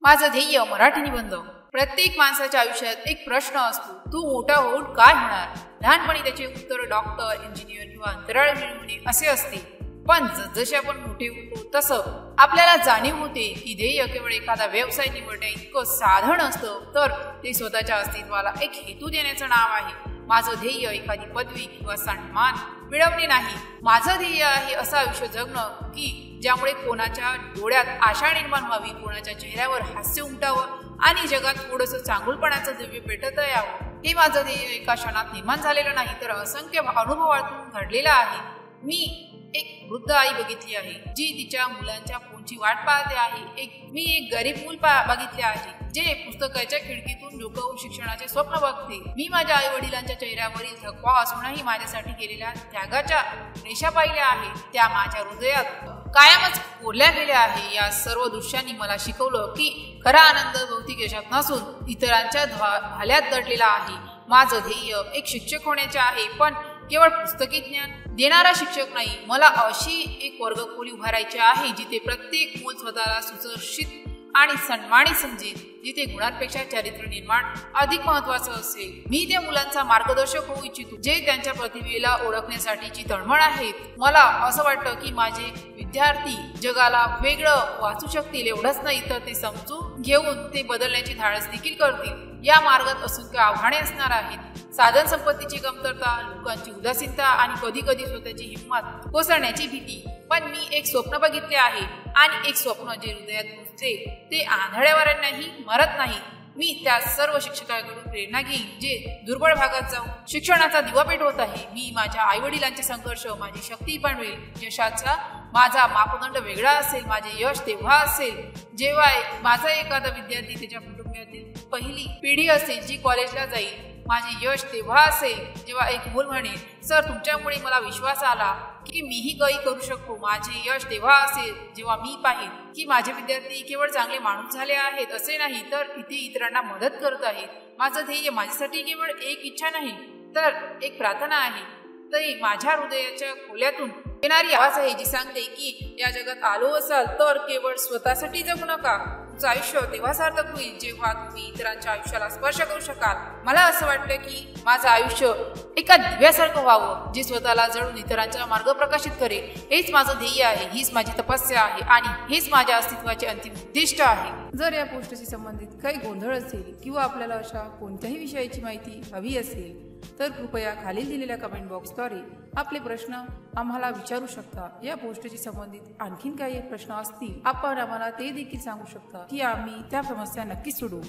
माझं ध्येय मराठी निबंध. प्रत्येक माणसाच्या आयुष्यात एक प्रश्न असतो, तू मोठा होऊन काय होणार. लहानपणी त्याचे उत्तर डॉक्टर, इंजिनियर किंवा अंतराळ मिळवणे असे असते. पण जसजसे आपण मोठे होतो तसं आपल्याला जाणीव होते की ध्येय केवळ एखादा व्यवसाय निवडणे इतकं साधन असतं, तर ते स्वतःच्या अस्तित्वाला एक हेतू देण्याचं नाव आहे. माझं ध्येय एखादी पदवी किंवा सन्मान मिळवणे नाही. माझं ध्येय आहे असं आयुष्य जगणं की ज्यामुळे कोणाच्या डोळ्यात आशा निर्माण व्हावी, कोणाच्या चेहऱ्यावर हास्य उमटावं आणि जगात थोडंसं चांगुलपणाचं दिव्य पेटत यावं. हे माझं ध्येय एका क्षणात निर्माण झालेलं नाही, तर असंख्य अनुभवातून घडलेलं आहे. मी एक वृद्ध आई बघितली आहे जी तिच्या मुलांच्या फोनची वाट पाहते आहे. मी एक गरीब मूल बघितले आहे जे पुस्तकाच्या खिडकीतून डोकावून शिक्षणाचे स्वप्न बघते. मी माझ्या आई वडिलांच्या चेहऱ्यावरील थकवा असूनही माझ्यासाठी केलेल्या त्यागाच्या रेषा पाहिल्या आहे. त्या माझ्या हृदयात कायमच कोरल्या गेल्या आहे. या सर्व दृश्यांनी मला शिकवलं की खरा आनंद भौतिक यशात नसून इतरांच्या भाल्यात दडलेला आहे. माझं ध्येय एक शिक्षक होण्याचे आहे, पण केवळ पुस्तकी ज्ञान देणारा शिक्षक नाही. मला अशी एक वर्गखोली उभारायची आहे जिथे प्रत्येक मूल स्वतःला सुशिक्षित आणि सन्मानित समजेल, जिथे गुणांपेक्षा चारित्र्य निर्माण अधिक महत्वाचं असेल. मी त्या मुलांचा मार्गदर्शक होऊ इच्छितो जे त्यांच्या प्रतिभेला ओळखण्यासाठीची तळमळ आहेत. मला असं वाटतं की माझे विद्यार्थी जगाला वेगळं वाचू शकतील, एवढंच नाही तर ते समजून घेऊन ते बदलण्याची धाडस देखील करतील. या मार्गात असंख्य आव्हाने असणार आहेत. साधन संपत्तीची कमतरता, लोकांची उदासीनता आणि कधी कधी स्वतःची हिंमत कोसळण्याची भीती. पण मी एक स्वप्न बघितले आहे आणि एक स्वप्न जे हृदयात घुसते ते आंधळ्यावरांनाही मरत नाही. मी त्या सर्व शिक्षकांकडून प्रेरणा घेईन जे दुर्बळ भागात जाऊन शिक्षणाचा दिवा पेटवत आहे. मी माझ्या आई वडिलांचे संघर्ष माझी शक्ती बनवेल. यशाचा माझा मापदंड वेगळा असेल. माझे यश तेव्हा असेल जेव्हा माझा एखादा विद्यार्थी त्याच्या कुटुंबातील पहिली पिढी असेल जी कॉलेजला जाईल. माझे यश तेव्हा असेल जेव्हा एक मूल म्हणेल, सर तुमच्यामुळे मला विश्वास आला की मीही काही करू शकतो. माझे यश तेव्हा असेल जेव्हा मी पाहिन की माझे विद्यार्थी केवळ चांगले माणूस झाले आहेत असे नाही, तर इथे इतरांना मदत करत आहेत. माझं ध्येय माझ्यासाठी केवळ एक इच्छा नाही तर एक प्रार्थना आहे. तरी माझ्या हृदयाच्या खोल्यातून येणारी आवाज आहे जी सांगते की या जगात आलो असाल तर केवळ स्वतःसाठी जगू नका. तुमचं आयुष्य तेव्हा सार्थक होईल जेव्हा तुम्ही इतरांच्या आयुष्याला स्पर्श करू शकाल. मला असं वाटतं की माझं आयुष्य एका दिव्यासारखं व्हावं जे स्वतःला जळून इतरांचा मार्ग प्रकाशित करेल. हेच माझं ध्येय आहे, हीच माझी तपस्या आहे आणि हेच माझ्या अस्तित्वाचे अंतिम उद्दिष्ट आहे. जर या पोस्टशी संबंधित काही गोंधळ असेल किंवा आपल्याला अशा कोणत्याही विषयाची माहिती हवी असेल तर कृपया खालील दिलेल्या कमेंट बॉक्सद्वारे आपले प्रश्न आम्हाला विचारू शकता. या पोस्टशी संबंधित आणखीन काही प्रश्न असतील आपण आम्हाला ते देखील सांगू शकता की आम्ही त्या समस्या नक्की सोडवू.